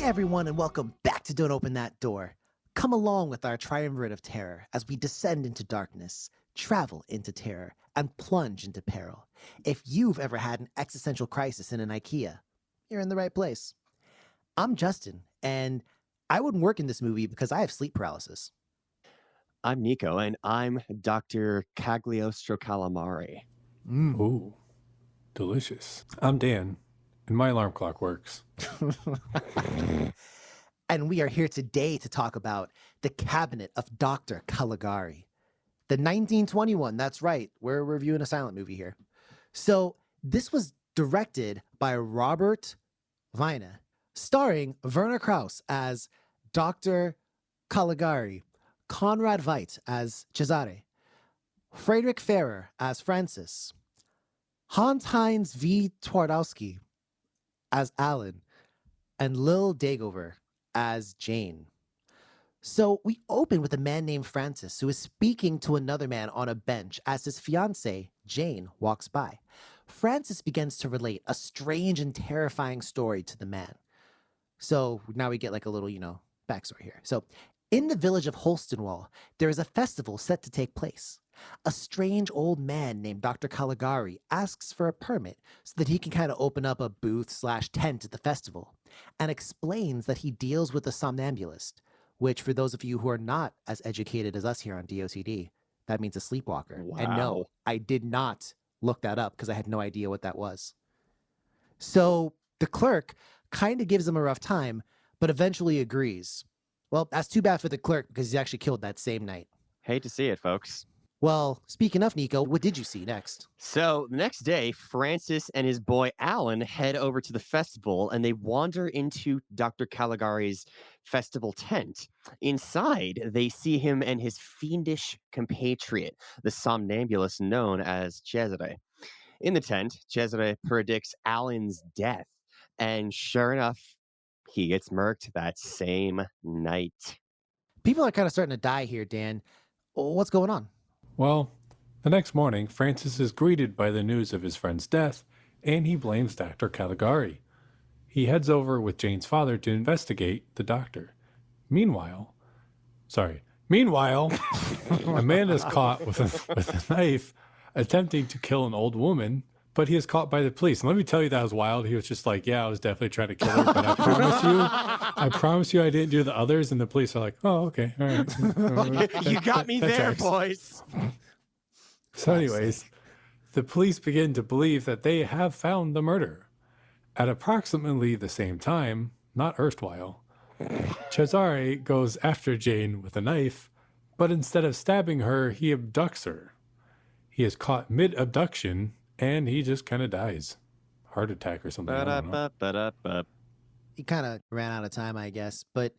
Hey everyone, and welcome back to Don't Open That Door. Come along with our triumvirate of terror as we descend into darkness, travel into terror, and plunge into peril. If you've ever had an existential crisis in an IKEA, you're in the right place. I'm Justin, and I wouldn't work in this movie because I have sleep paralysis. I'm Nico, and I'm Dr. Cagliostro Calamari. Ooh, delicious. I'm Dan, and my alarm clock works. And we are here today to talk about The Cabinet of Dr. Caligari. The 1921, that's right, we're reviewing a silent movie here. So this was directed by Robert Wiene, starring Werner Krauss as Dr. Caligari, Conrad Veidt as Cesare, Friedrich Ferrer as Francis, Hans-Heinz V. Twardowski as Alan, and Lil Dagover as Jane. So we open with a man named Francis who is speaking to another man on a bench as his fiancée, Jane, walks by. Francis begins to relate a strange and terrifying story to the man. So now we get like a little, backstory here. So in the village of Holstenwall, there is a festival set to take place. A strange old man named Dr. Caligari asks for a permit so that he can kind of open up a booth/tent at the festival, and explains that he deals with a somnambulist, which for those of you who are not as educated as us here on DOCD, that means a sleepwalker. Wow. And no, I did not look that up because I had no idea what that was. So the clerk kind of gives him a rough time, but eventually agrees. Well, that's too bad for the clerk because he's actually killed that same night. Hate to see it, folks. Well, speaking of Nico, what did you see next? So the next day, Francis and his boy Alan head over to the festival and they wander into Dr. Caligari's festival tent. Inside, they see him and his fiendish compatriot, the somnambulist known as Cesare. In the tent, Cesare predicts Alan's death, and sure enough, he gets murked that same night. People are kind of starting to die here, Dan. What's going on? Well, the next morning, Francis is greeted by the news of his friend's death, and he blames Dr. Caligari. He heads over with Jane's father to investigate the doctor. Meanwhile, a man is caught with a knife attempting to kill an old woman, but he is caught by the police. And let me tell you, that was wild. He was just like, yeah, I was definitely trying to kill her, but I promise you I didn't do the others. And the police are like, oh, okay, all right. You got me there, tracks. boys. So anyways, the police begin to believe that they have found the murderer. At approximately the same time, not erstwhile, Cesare goes after Jane with a knife, but instead of stabbing her, he abducts her. He is caught mid-abduction, and he just kind of dies. Heart attack or something. I don't know. Ba-da-ba-ba-da-ba. He kind of ran out of time, I guess. But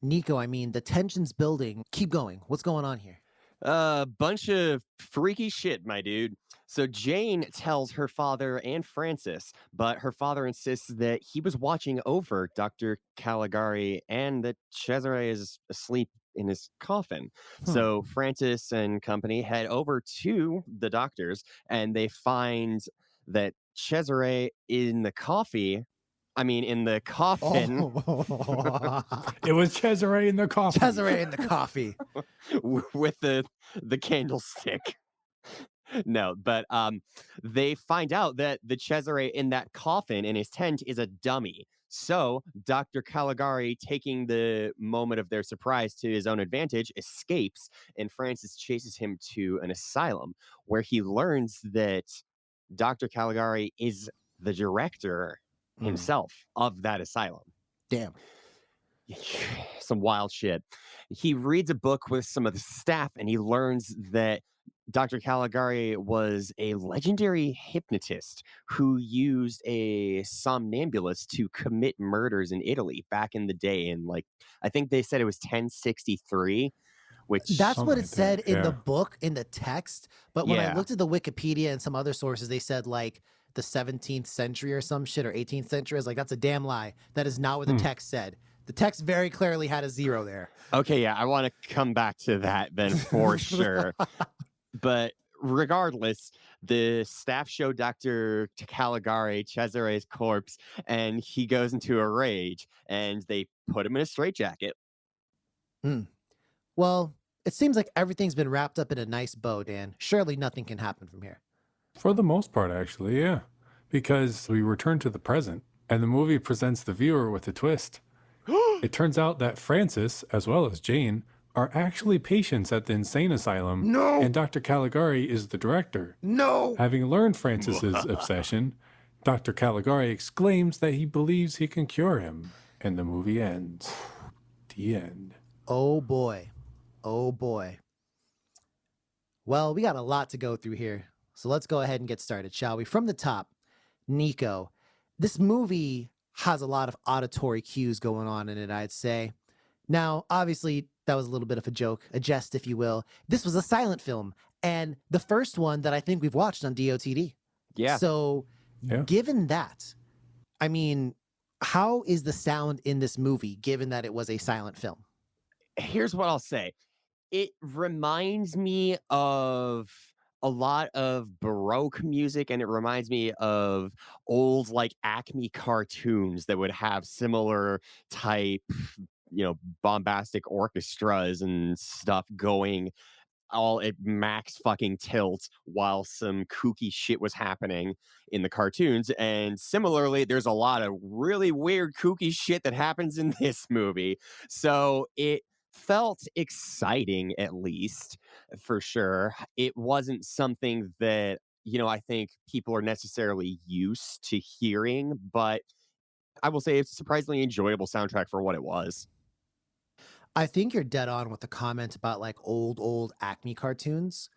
Nico, I mean, the tension's building. Keep going. What's going on here? A bunch of freaky shit, my dude. So Jane tells her father and Francis, but her father insists that he was watching over Dr. Caligari and that Cesare is asleep in his coffin. So Francis and company head over to the doctors and they find that Cesare in the coffin. It was Cesare in the coffin. Cesare in the coffee. With the candlestick. No, but they find out that the Cesare in that coffin in his tent is a dummy. So Dr. Caligari, taking the moment of their surprise to his own advantage, escapes, and Francis chases him to an asylum where he learns that Dr. Caligari is the director himself of that asylum. Damn. Some wild shit. He reads a book with some of the staff and he learns that Dr. Caligari was a legendary hypnotist who used a somnambulist to commit murders in Italy back in the day. And I think they said it was 1063, which That's what it like said that, in the yeah. book, in the text. But when I Yeah. looked at the Wikipedia and some other sources, they said like the 17th century or some shit, or 18th century. I was like, that's a damn lie. That is not what the text said. The text very clearly had a 0 there. Okay, yeah, I want to come back to that then for sure. But regardless, the staff show Dr. Caligari Cesare's corpse, and he goes into a rage, and they put him in a straitjacket. Hmm. Well, it seems like everything's been wrapped up in a nice bow, Dan. Surely nothing can happen from here. For the most part, actually, yeah. Because we return to the present, and the movie presents the viewer with a twist. It turns out that Francis, as well as Jane, are actually patients at the insane asylum, No! and Dr. Caligari is the director. No! Having learned Francis's obsession, Dr. Caligari exclaims that he believes he can cure him, and the movie ends. The end. Oh boy. Oh boy. Well, we got a lot to go through here. So let's go ahead and get started, shall we? From the top, Nico. This movie has a lot of auditory cues going on in it, I'd say. Now, obviously, that was a little bit of a joke, a jest, if you will. This was a silent film, and the first one that I think we've watched on DOTD. Yeah. So, Yeah. given that, I mean, how is the sound in this movie, given that it was a silent film? Here's what I'll say. It reminds me of a lot of Baroque music, and it reminds me of old, like, Acme cartoons that would have similar type, bombastic orchestras and stuff going all at max fucking tilt while some kooky shit was happening in the cartoons. And similarly, there's a lot of really weird kooky shit that happens in this movie. So it felt exciting, at least, for sure. It wasn't something that, I think people are necessarily used to hearing, but I will say it's a surprisingly enjoyable soundtrack for what it was. I think you're dead on with the comment about like old Acme cartoons.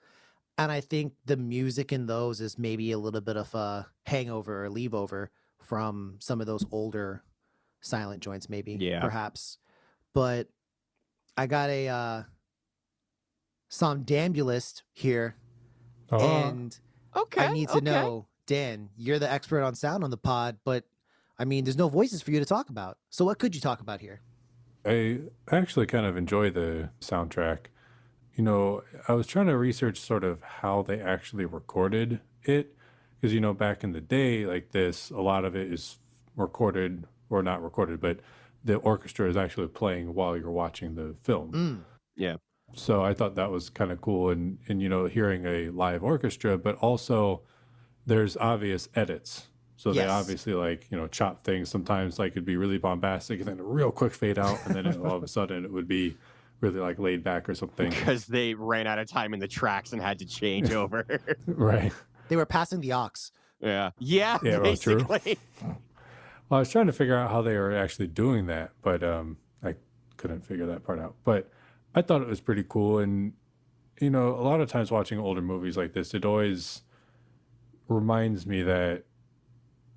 And I think the music in those is maybe a little bit of a hangover or leave-over from some of those older silent joints, maybe, Yeah. perhaps. But I got a somnambulist here, and Okay. I need to know, Dan, you're the expert on sound on the pod, but I mean, there's no voices for you to talk about. So what could you talk about here? I actually kind of enjoy the soundtrack. I was trying to research sort of how they actually recorded it. Because, back in the day, like this, a lot of it is recorded or not recorded, but the orchestra is actually playing while you're watching the film. Yeah. So I thought that was kind of cool. And, hearing a live orchestra, but also there's obvious edits. So they Yes. obviously chop things. Sometimes like it'd be really bombastic and then a real quick fade out. And then all of a sudden it would be really like laid back or something. Because they ran out of time in the tracks and had to change over. Right. They were passing the aux. Yeah. Yeah, Yeah, well, true. basically. Well, I was trying to figure out how they were actually doing that, but I couldn't figure that part out. But I thought it was pretty cool. And, a lot of times watching older movies like this, it always reminds me that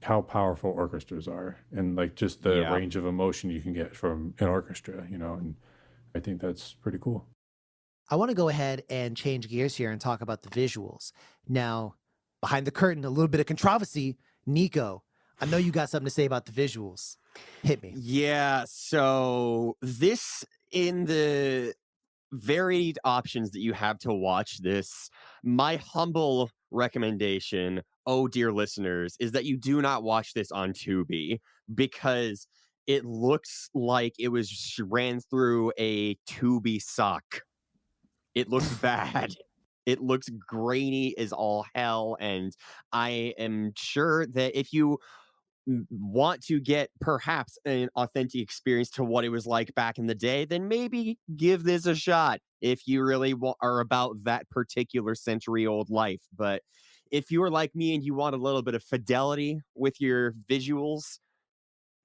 how powerful orchestras are and like just the Yeah. range of emotion you can get from an orchestra, and I think that's pretty cool. I want to go ahead and change gears here and talk about the visuals. Now, behind the curtain, a little bit of controversy. Nico, I know you got something to say about the visuals. Hit me. Yeah, so this, in the varied options that you have to watch this, my humble recommendation, oh dear listeners, is that you do not watch this on Tubi, because it looks like it was ran through a Tubi sock. It looks bad. It looks grainy as all hell, and I am sure that if you want to get perhaps an authentic experience to what it was like back in the day, then maybe give this a shot if you really are about that particular century-old life. But if you are like me and you want a little bit of fidelity with your visuals,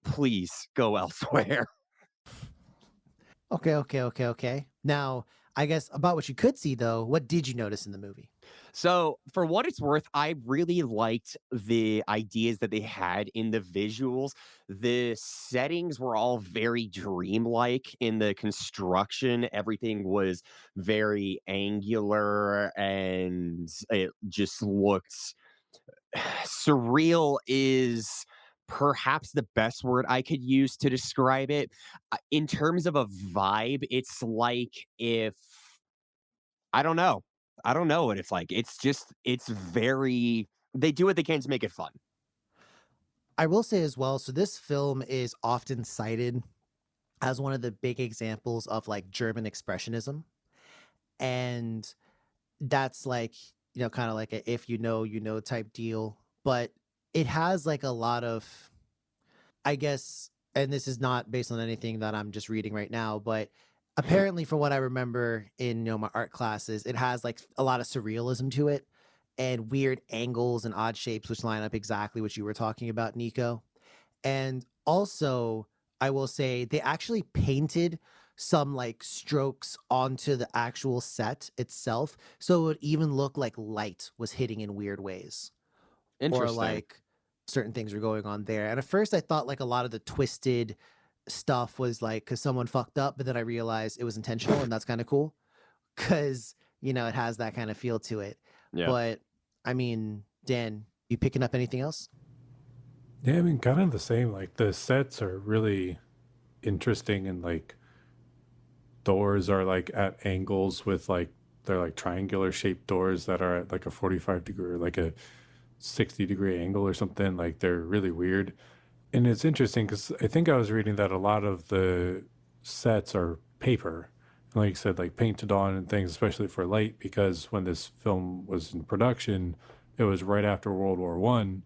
please go elsewhere. Okay. Now, I guess about what you could see, though, what did you notice in the movie? So, for what it's worth, I really liked the ideas that they had in the visuals. The settings were all very dreamlike in the construction. Everything was very angular and it just looked surreal, is perhaps the best word I could use to describe it. In terms of a vibe, it's like if I don't know. I don't know what it's like. It's very they do what they can to make it fun. I will say as well, so this film is often cited as one of the big examples of like German expressionism. And that's like, kind of like a if you know, you know type deal. But it has like a lot of, I guess, and this is not based on anything that I'm just reading right now, but apparently from what I remember in my art classes, it has like a lot of surrealism to it and weird angles and odd shapes which line up exactly what you were talking about, Nico. And also, I will say they actually painted some like strokes onto the actual set itself. So it would even look like light was hitting in weird ways or Interesting. like certain things were going on there. And at first, I thought like a lot of the twisted stuff was like because someone fucked up, but then I realized it was intentional and that's kind of cool because, it has that kind of feel to it. Yeah. But I mean, Dan, you picking up anything else? Yeah, I mean, kind of the same. Like the sets are really interesting, and like doors are like at angles with like they're like triangular shaped doors that are at like a 45 degree or like a 60-degree angle or something. Like they're really weird. And it's interesting because I think I was reading that a lot of the sets are paper. And like you said, like painted on and things, especially for light, because when this film was in production, it was right after World War I,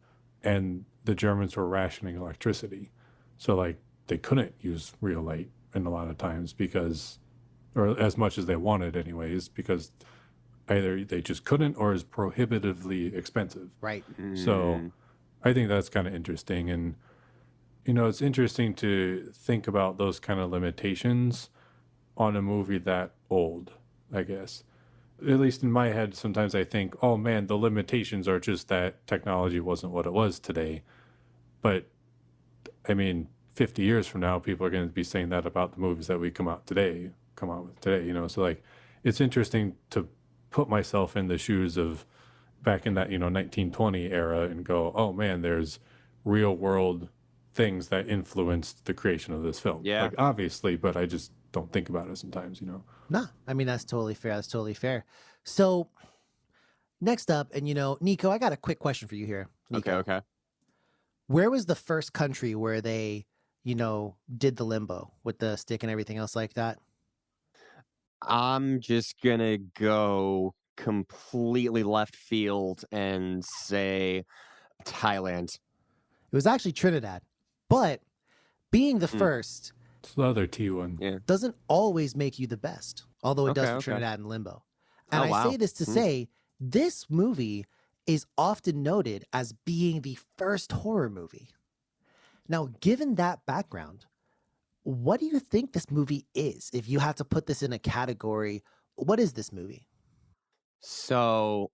and the Germans were rationing electricity. So like they couldn't use real light in a lot of times because, or as much as they wanted anyways, because either they just couldn't or is prohibitively expensive. Right. So Mm, I think that's kind of interesting. And it's interesting to think about those kind of limitations on a movie that old, I guess. At least in my head, sometimes I think, oh man, the limitations are just that technology wasn't what it was today. But I mean, 50 years from now, people are going to be saying that about the movies that we come out with today. So like, it's interesting to put myself in the shoes of back in that, 1920 era and go, oh man, there's real world things that influenced the creation of this film. yeah. Like obviously, but I just don't think about it sometimes. Nah, I mean that's totally fair. That's totally fair. So next up, and Nico, I got a quick question for you here. Okay, Nico, okay. where was the first country where they, did the limbo with the stick and everything else like that? I'm just gonna go completely left field and say Thailand. It was actually Trinidad, but being the Mm, first It's the other T one. yeah. doesn't always make you the best, although it does Okay, for okay. Trinidad and Limbo. And Oh I say wow. this to Mm. say this movie is often noted as being the first horror movie. Now, given that background, what do you think this movie is? If you had to put this in a category, what is this movie? So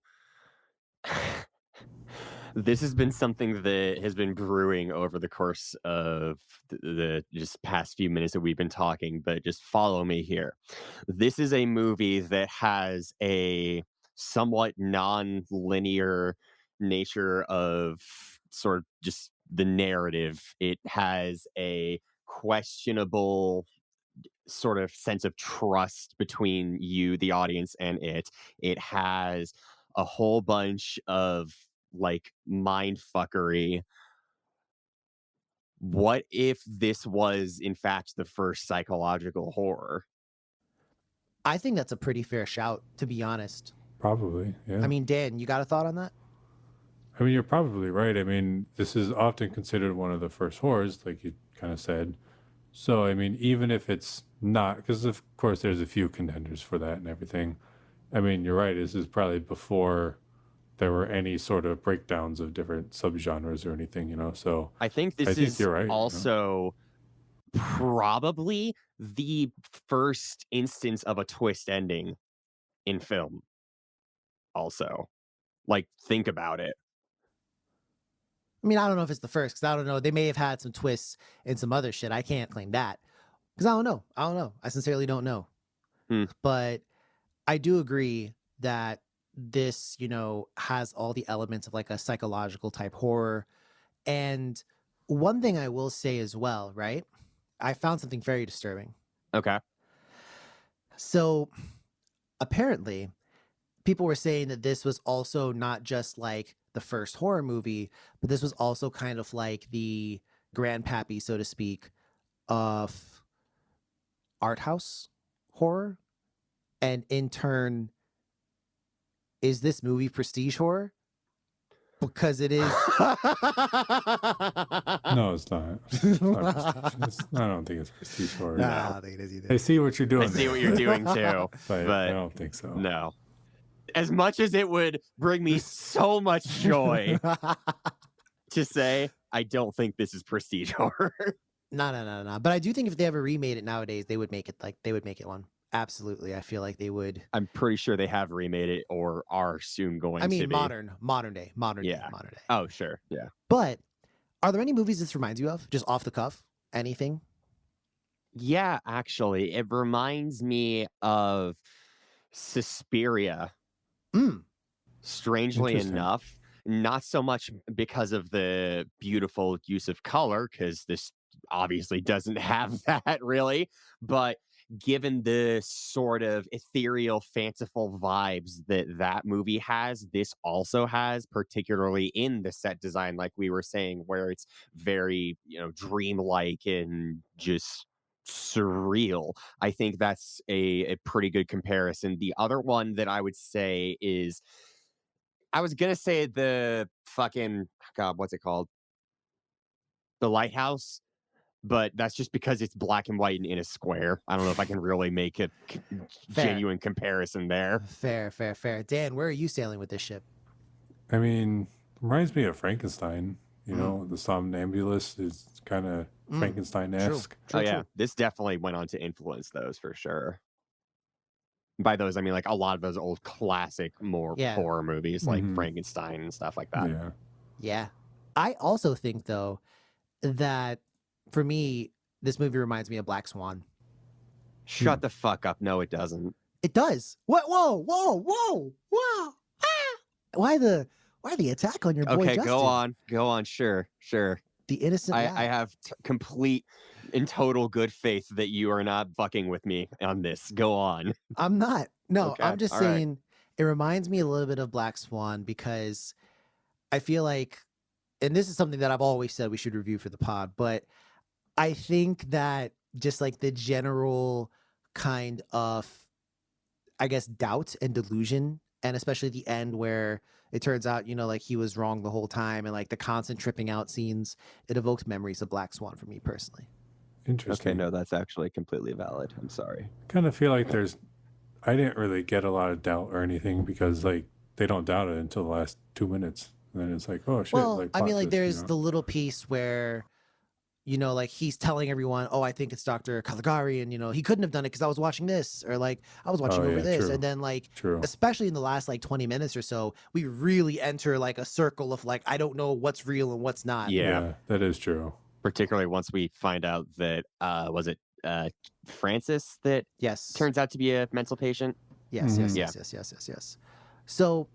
this has been something that has been brewing over the course of the just past few minutes that we've been talking, but just follow me here. This is a movie that has a somewhat non-linear nature of sort of just the narrative. It has a questionable sort of sense of trust between you, the audience, and it. It has a whole bunch of like mind fuckery. What if this was in fact the first psychological horror? I think that's a pretty fair shout, to be honest. Probably, I yeah. mean, Dan, you got a thought on that? I mean, you're probably right. I mean, this is often considered one of the first horrors, like you kind of said. So, I mean, even if it's not, because of course there's a few contenders for that and everything. I mean, you're right. This is probably before there were any sort of breakdowns of different subgenres or anything. So I think I this think is you're right. also probably the first instance of a twist ending in film, also. Like, think about it. I mean, I don't know if it's the first because I don't know. They may have had some twists and some other shit. I can't claim that because I don't know. I don't know. I sincerely don't know. Hmm. But I do agree that this, has all the elements of like a psychological type horror. And one thing I will say as well, right? I found something very disturbing. Okay. So apparently, people were saying that this was also not just like the first horror movie, but this was also kind of like the grandpappy, so to speak, of art house horror. And in turn, is this movie prestige horror? Because it is. No, it's not. It's not prestige. I don't think it's prestige horror. No, I don't think it is either. I see what you're doing. I see what you're doing too, but but I don't think so. no. As much as it would bring me so much joy to say, I don't think this is prestige horror. No. But I do think if they ever remade it nowadays, they would make it one. Absolutely. I feel like they would. I'm pretty sure they have remade it or are soon going to be. modern day. Yeah. Modern day. Oh, sure. Yeah. But are there any movies this reminds you of? Just off the cuff? Anything? Yeah, actually. It reminds me of Suspiria. Strangely Interesting. enough, not so much because of the beautiful use of color, because this obviously doesn't have that really, but given the sort of ethereal, fanciful vibes that movie has, this also has, particularly in the set design, like we were saying, where it's very, dreamlike and just surreal. I think that's a pretty good comparison. The other one that I would say is, I was gonna say the fucking, God, what's it called? The Lighthouse, but that's just because it's black and white and in a square. I don't know if I can really make a genuine comparison there. Fair. Dan, where are you sailing with this ship? I mean, reminds me of Frankenstein. The Somnambulist is kind of Frankenstein-esque. True. Yeah, this definitely went on to influence those for sure. By those, I mean like a lot of those old classic, more horror movies like Frankenstein and stuff like that. Yeah. I also think, though, that for me, this movie reminds me of Black Swan. Shut the fuck up. No, it doesn't. It does. What? Whoa. Ah! Why the attack on your boy Okay, Justin? go on. Sure. The innocent I have complete and total good faith that you are not fucking with me on this. Go on. I'm not. No, Okay, I'm just all saying right. It reminds me a little bit of Black Swan because I feel like, and this is something that I've always said we should review for the pod, but I think that just like the general kind of, I guess, doubt and delusion, and especially the end where it turns out, like he was wrong the whole time, and like the constant tripping out scenes, it evoked memories of Black Swan for me personally. Interesting. Okay, no, that's actually completely valid. I'm sorry. Kind of feel like I didn't really get a lot of doubt or anything because like they don't doubt it until the last 2 minutes. And then it's like, oh shit. Well, like, I mean, plot like twist, there's the little piece where, like he's telling everyone, oh, I think it's Dr. Caligari, and he couldn't have done it because I was watching this, or like I was watching over this. True. And then like, True. especially in the last like 20 minutes or so, we really enter like a circle of like, I don't know what's real and what's not. Yeah, that is true. Particularly once we find out that, was it Francis that turns out to be a mental patient? Yes. So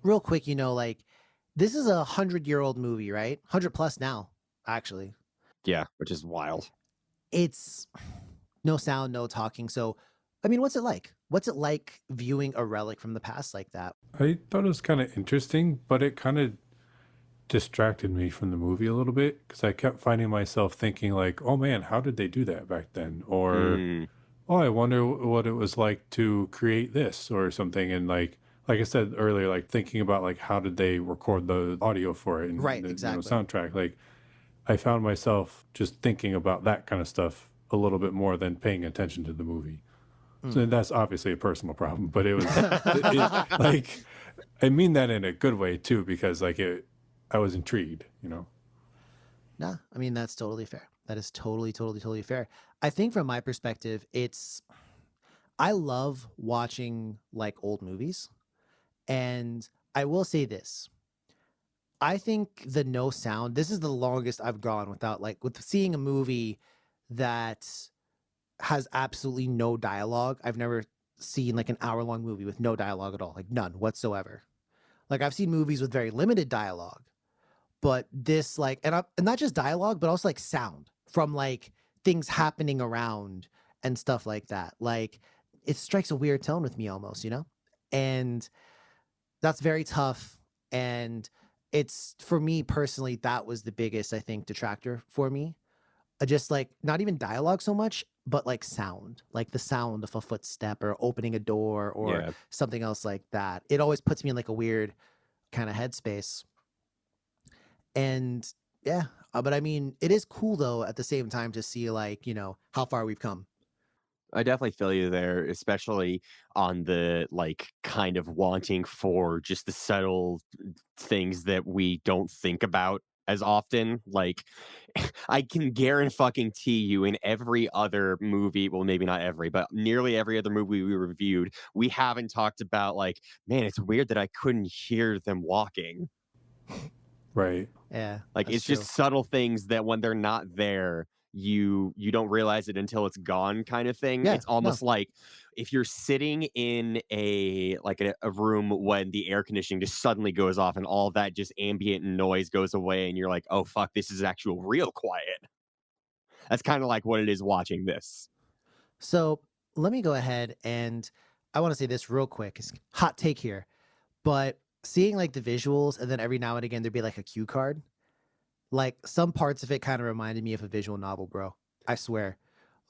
real quick, like this is 100-year-old movie, right? 100 plus now, actually. Yeah, which is wild. It's no sound, no talking. So, I mean, what's it like? What's it like viewing a relic from the past like that? I thought it was kind of interesting, but it kind of distracted me from the movie a little bit because I kept finding myself thinking like, oh man, how did they do that back then? Or, oh, I wonder what it was like to create this or something. And like I said earlier, like thinking about like how did they record the audio for it and the exactly. soundtrack. Like I found myself just thinking about that kind of stuff a little bit more than paying attention to the movie. So that's obviously a personal problem, but it was like, I mean that in a good way too, because like I was intrigued, Nah, I mean, that's totally fair. That is totally fair. I think from my perspective, I love watching like old movies. And I will say this. I think the no sound, this is the longest I've gone with seeing a movie that has absolutely no dialogue. I've never seen like an hour-long movie with no dialogue at all, like none whatsoever. Like I've seen movies with very limited dialogue, but this like, and not just dialogue, but also like sound from like things happening around and stuff like that. Like it strikes a weird tone with me almost, And that's very tough. And it's, for me personally, that was the biggest, I think, detractor for me. Just like not even dialogue so much, but like sound, like the sound of a footstep or opening a door or Yeah. something else like that. It always puts me in like a weird kind of headspace. And yeah, but I mean, it is cool though at the same time to see like, how far we've come. I definitely feel you there, especially on the like kind of wanting for just the subtle things that we don't think about as often. Like, I can guarantee you in every other movie, well, maybe not every, but nearly every other movie we reviewed, we haven't talked about like, man, it's weird that I couldn't hear them walking. Right. Yeah, Like that's it's true. just subtle things that when they're not there, you don't realize it until it's gone kind of thing. Yeah, It's no. almost like if you're sitting in a room when the air conditioning just suddenly goes off and all that just ambient noise goes away and you're like, "Oh fuck, this is actual real quiet." That's kind of like what it is watching this. So let me go ahead and I want to say this real quick. It's hot take here, but seeing like the visuals and then every now and again there'd be like a cue card. Like some parts of it kind of reminded me of a visual novel, bro. I swear.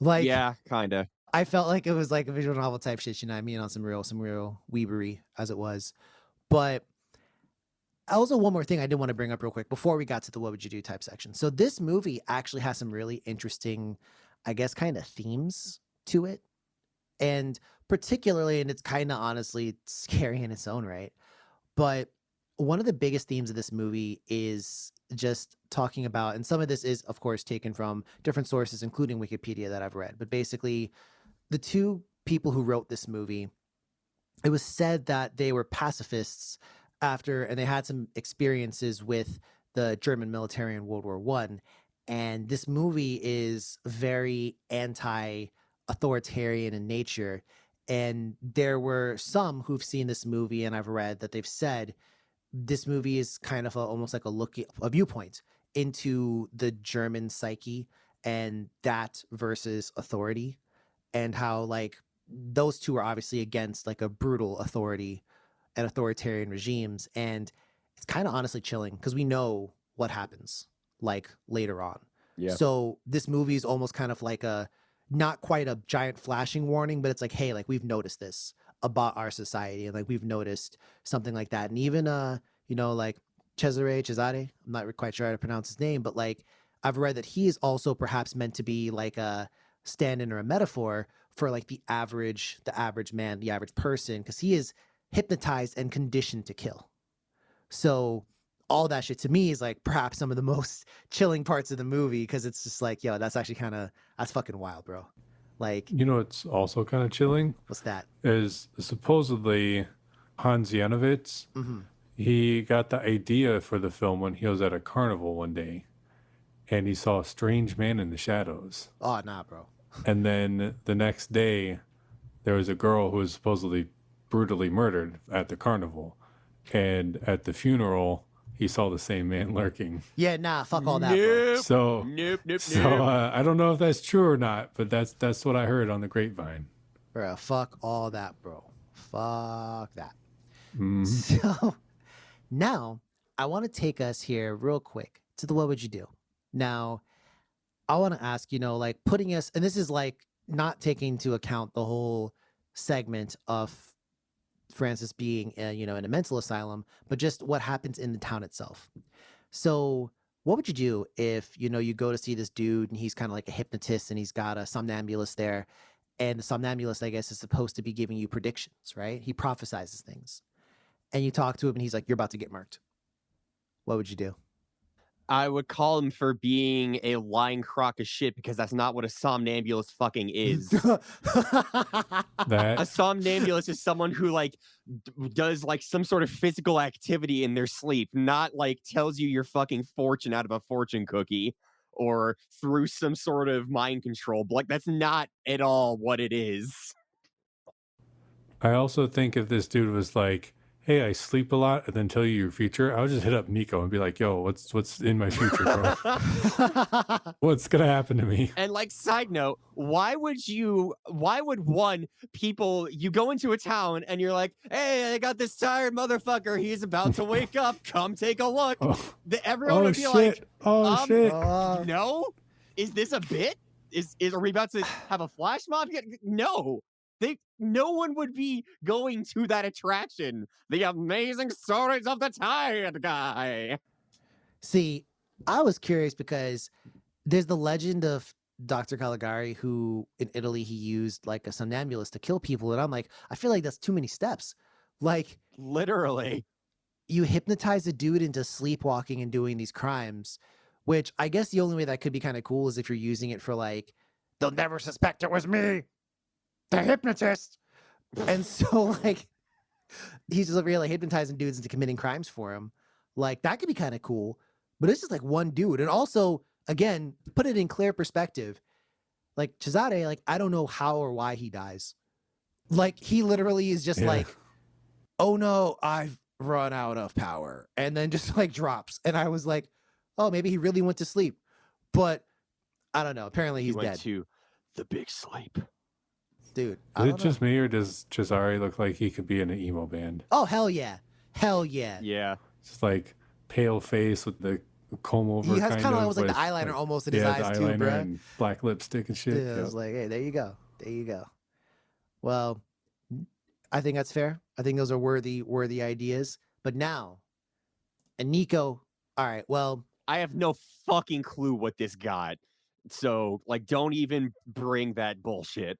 Like Yeah, kind of. I felt like it was like a visual novel type shit, you know what I mean? On some real weebery as it was. But also one more thing I did want to bring up real quick before we got to the what would you do type section. So this movie actually has some really interesting, I guess, kind of themes to it. And particularly, and it's kind of honestly scary in its own right. But one of the biggest themes of this movie is just talking about, and some of this is, of course, taken from different sources, including Wikipedia that I've read. But basically, the two people who wrote this movie, it was said that they were pacifists after, and they had some experiences with the German military in World War One. And this movie is very anti-authoritarian in nature. And there were some who've seen this movie, and I've read that they've said this movie is kind of almost like a viewpoint into the German psyche and that versus authority, and how like those two are obviously against like a brutal authority and authoritarian regimes. And it's kind of honestly chilling because we know what happens like later on. Yeah. So this movie is almost kind of like a, not quite a giant flashing warning, but it's like, hey, like we've noticed this about our society, and like we've noticed something like that. And even like Cesare, I'm not quite sure how to pronounce his name, but like I've read that he is also perhaps meant to be like a stand-in or a metaphor for like the average man, the average person, because he is hypnotized and conditioned to kill. So all that shit to me is like perhaps some of the most chilling parts of the movie, because it's just like, yo, that's actually that's fucking wild, bro. Like, You know, it's also kind of chilling what's that? is supposedly Hans Janowitz. Mm-hmm. He got the idea for the film when he was at a carnival one day and he saw a strange man in the shadows. Oh, nah, bro. And then the next day, there was a girl who was supposedly brutally murdered at the carnival. And at the funeral, he saw the same man lurking. Yeah, nah, fuck all that, bro. Nope. So, Nope. I don't know if that's true or not, but that's what I heard on the grapevine. Bro, fuck all that, bro. Fuck that. Mhm. So now I want to take us here real quick to the what would you do? Now, I want to ask, like putting us, and this is like not taking into account the whole segment of Francis being, in a mental asylum, but just what happens in the town itself. So, what would you do if, you go to see this dude and he's kind of like a hypnotist and he's got a somnambulist there, and the somnambulist, I guess, is supposed to be giving you predictions, right? He prophesizes things, and you talk to him and he's like, "You're about to get murked." What would you do? I would call him for being a lying crock of shit because that's not what a somnambulist fucking is. A That somnambulist is someone who like does like some sort of physical activity in their sleep, not like tells you your fucking fortune out of a fortune cookie or through some sort of mind control. But, like that's not at all what it is. I also think if this dude was like, hey, I sleep a lot, and then tell you your future, I would just hit up Nico and be like, yo, what's in my future, bro? What's gonna happen to me? And like, side note, why would one people, you go into a town and you're like, hey, I got this tired motherfucker. He's about to wake up. Come take a look. Everyone would be shit. like, Shit. No? Is this a bit? Are we about to have a flash mob? No. No one would be going to that attraction. The amazing stories of the tired guy. See, I was curious because there's the legend of Dr. Caligari, who in Italy he used like a somnambulist to kill people, and I'm like, I feel like that's too many steps. Like, literally, you hypnotize a dude into sleepwalking and doing these crimes, which I guess the only way that could be kind of cool is if you're using it for like, they'll never suspect it was me, the hypnotist. And so like, he's just really hypnotizing dudes into committing crimes for him. Like, that could be kind of cool, but it's just like one dude. And also, again, put it in clear perspective. Like, Cesare, like, I don't know how or why he dies. Like, he literally is just like, oh no, I've run out of power. And then just like drops. And I was like, oh, maybe he really went to sleep. But I don't know. Apparently he's went dead. To the big sleep. Dude. Is it just me, or does Cesare look like he could be in an emo band? Oh, hell yeah. Hell yeah. Yeah. Just like pale face with the comb over. He has kind of almost like the eyeliner almost in his eyes too, bro. And black lipstick and shit. Yeah, I was like, hey, there you go. There you go. Well, I think that's fair. I think those are worthy ideas. But now, and Nico, all right, well, I have no fucking clue what this got. So, like, don't even bring that bullshit.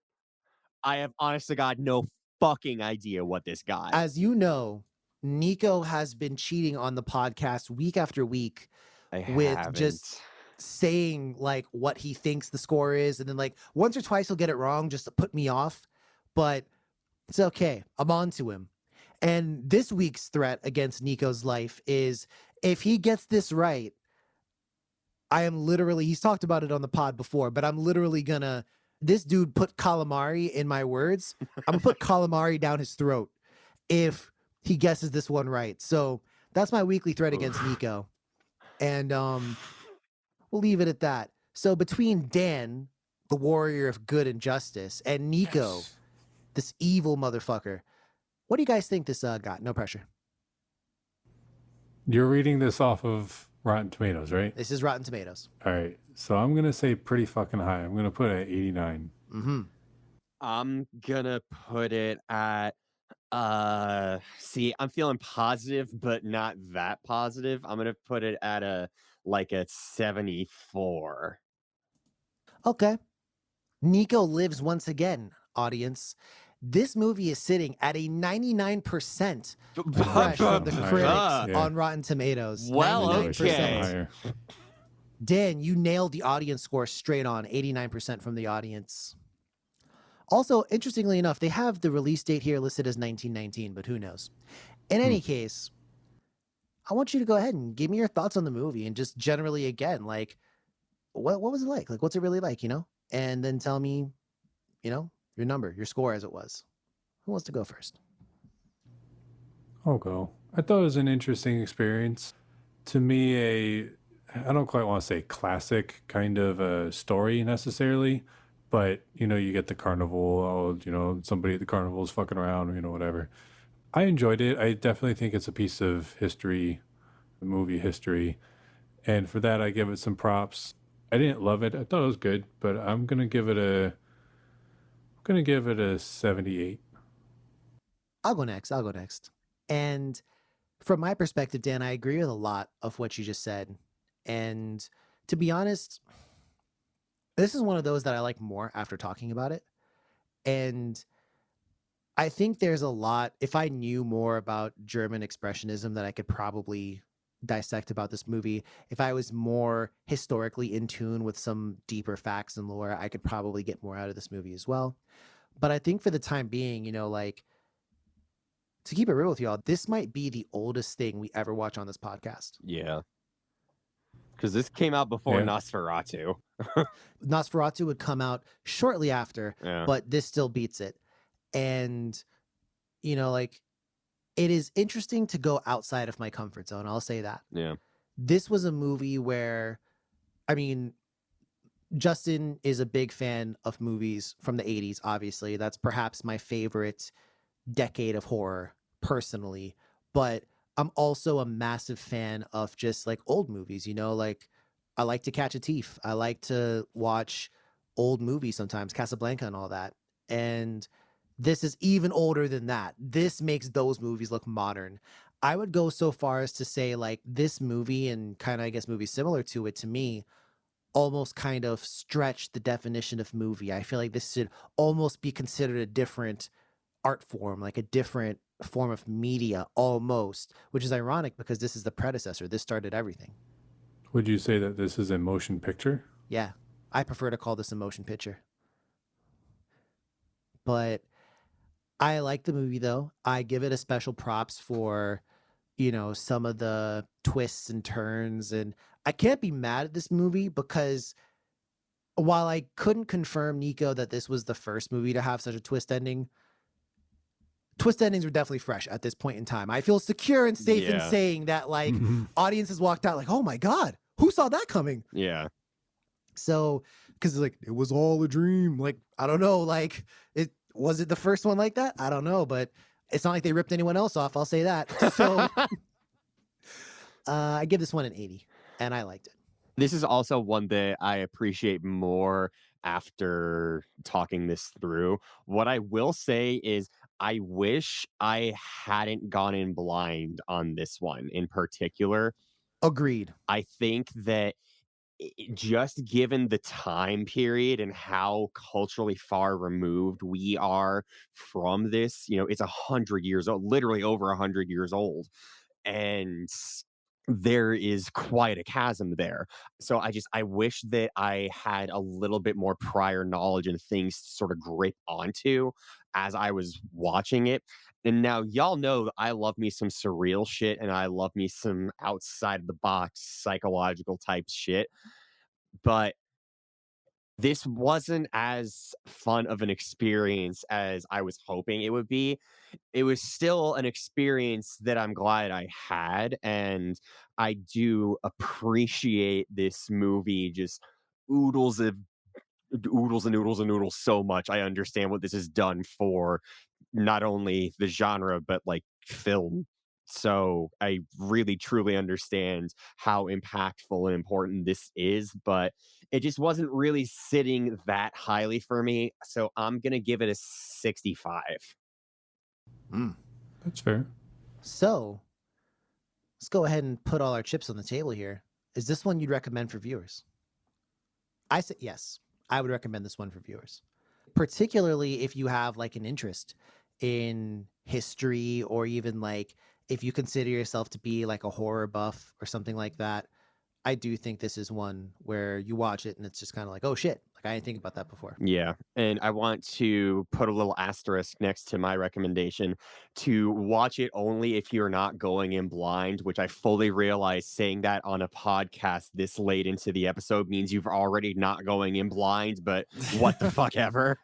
I have, honest to God, no fucking idea what this got. As you know, Nico has been cheating on the podcast week after week just saying like what he thinks the score is. And then like once or twice he'll get it wrong just to put me off. But it's okay. I'm on to him. And this week's threat against Nico's life is if he gets this right, I am literally, he's talked about it on the pod before, but I'm literally gonna, this dude put calamari in my words. I'm gonna put calamari down his throat if he guesses this one right. So that's my weekly threat against Nico. And we'll leave it at that. So between Dan, the warrior of good and justice, and Nico, this evil motherfucker, what do you guys think this got? No pressure. You're reading this off of Rotten Tomatoes, right? This is Rotten Tomatoes. All right. So I'm going to say pretty fucking high. I'm going to put it at 89. Mm-hmm. I'm going to put it at, see, I'm feeling positive, but not that positive. I'm going to put it at a 74. Okay. Nico lives once again, audience. This movie is sitting at a 99% fresh from the critics on Rotten Tomatoes. Well, 99%. Okay. Dan, you nailed the audience score straight on, 89% from the audience. Also, interestingly enough, they have the release date here listed as 1919, but who knows? In any case, I want you to go ahead and give me your thoughts on the movie and just generally, again, like, what was it like? Like, what's it really like, you know? And then tell me, you know, your number, your score as it was. Who wants to go first? I'll go. I thought it was an interesting experience. To me, I don't quite want to say classic kind of a story necessarily, but, you know, you get the carnival, somebody at the carnival is fucking around, whatever. I enjoyed it. I definitely think it's a piece of history, movie history. And for that, I give it some props. I didn't love it. I thought it was good, but I'm going to give it a 78. I'll go next. And from my perspective, Dan, I agree with a lot of what you just said. And to be honest, this is one of those that I like more after talking about it. And I think there's a lot, if I knew more about German expressionism, that I could probably dissect about this movie. If I was more historically in tune with some deeper facts and lore, I could probably get more out of this movie as well. But I think for the time being, to keep it real with y'all, this might be the oldest thing we ever watch on this podcast. Yeah. Because this came out before Nosferatu. Nosferatu would come out shortly after, but this still beats it. And, it is interesting to go outside of my comfort zone. I'll say that. Yeah. This was a movie where, I mean, Justin is a big fan of movies from the 80s, obviously. That's perhaps my favorite decade of horror personally. But I'm also a massive fan of just like old movies, you know, like I like to catch a thief. I like to watch old movies sometimes, Casablanca and all that. And this is even older than that. This makes those movies look modern. I would go so far as to say like this movie and kind of I guess movies similar to it to me almost kind of stretch the definition of movie. I feel like this should almost be considered a different art form, like a different form of media almost, which is ironic because this is the predecessor. This started everything. Would you say that this is a motion picture? Yeah. I prefer to call this a motion picture. But I like the movie though. I give it a special props for, you know, some of the twists and turns. And I can't be mad at this movie because while I couldn't confirm, Nico, that this was the first movie to have such a twist endings were definitely fresh at this point in time. I feel secure and safe in Yeah. saying that like audiences walked out like, oh my God, who saw that coming? Yeah. So, because like it was all a dream. Like, I don't know, like was it the first one like that? I don't know, but it's not like they ripped anyone else off. I'll say that. So I give this one an 80 and I liked it. This is also one that I appreciate more after talking this through. What I will say is I wish I hadn't gone in blind on this one in particular. Agreed. I think that just given the time period and how culturally far removed we are from this, you know, it's 100 years old, literally over 100 years old. And there is quite a chasm there. So I wish that I had a little bit more prior knowledge and things to sort of grip onto as I was watching it. And now y'all know that I love me some surreal shit and I love me some outside of the box psychological type shit. But this wasn't as fun of an experience as I was hoping it would be. It was still an experience that I'm glad I had, and I do appreciate this movie just oodles of oodles and oodles and oodles so much. I understand what this has done for not only the genre but like film. So I really truly understand how impactful and important this is, but it just wasn't really sitting that highly for me. So I'm gonna give it a 65. That's fair. So let's go ahead and put all our chips on the table here. Is this one you'd recommend for viewers? I said yes. I would recommend this one for viewers, particularly if you have like an interest in history or even like if you consider yourself to be like a horror buff or something like that. I do think this is one where you watch it and it's just kind of like, oh shit, like I didn't think about that before. Yeah. And I want to put a little asterisk next to my recommendation to watch it only if you're not going in blind, which I fully realize saying that on a podcast this late into the episode means you've already not going in blind, but what the fuck ever.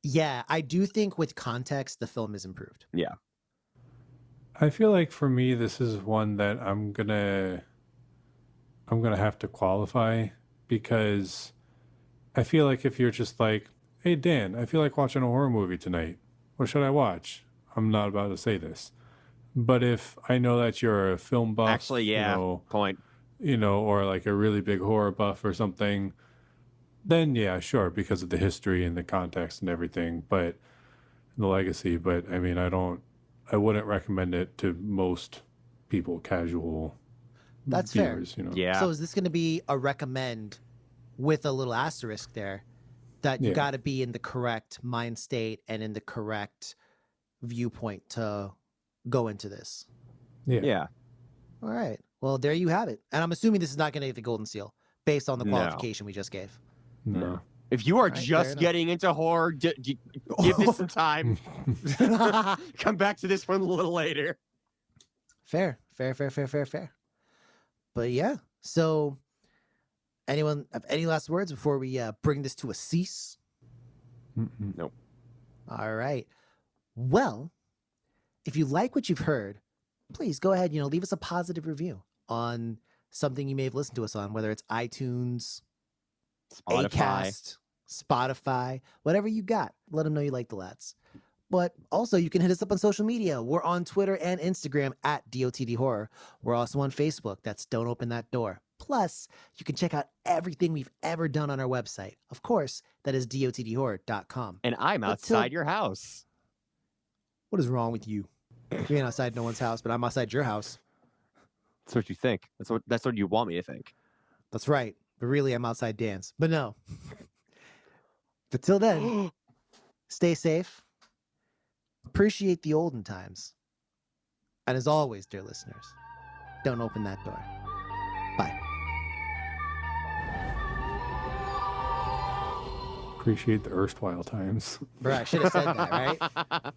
Yeah, I do think with context, the film is improved. Yeah. I feel like for me, this is one that I'm gonna have to qualify because I feel like if you're just like, hey Dan, I feel like watching a horror movie tonight. What should I watch? I'm not about to say this. But if I know that you're a film buff, Actually, yeah. Point. Or like a really big horror buff or something, then yeah, sure, because of the history and the context and everything, but the legacy. But I mean, I wouldn't recommend it to most people, casual That's viewers, fair. Yeah. So is this going to be a recommend with a little asterisk there that you Yeah. got to be in the correct mind state and in the correct viewpoint to go into this? Yeah. All right. Well, there you have it. And I'm assuming this is not going to get the golden seal based on the No. qualification we just gave. No. If you are Right, fair just enough. getting into horror, give this some time. Come back to this one a little later. Fair. But yeah. So anyone have any last words before we bring this to a cease? Mm-mm. Nope. All right. Well, if you like what you've heard, please go ahead, leave us a positive review on something you may have listened to us on, whether it's iTunes, Spotify. Acast, Spotify, whatever you got. Let them know you like the lads. But also, you can hit us up on social media. We're on Twitter and Instagram at DOTD Horror. We're also on Facebook. That's Don't Open That Door. Plus, you can check out everything we've ever done on our website. Of course, that is dotdhorror.com. And I'm outside your house. What is wrong with you? You ain't outside no one's house, but I'm outside your house. That's what you think. That's what you want me to think. That's right. But really, I'm outside Dan's. But no. But till then, stay safe. Appreciate the olden times. And as always, dear listeners, don't open that door. Bye. Appreciate the erstwhile times. Bro, I should have said that, right?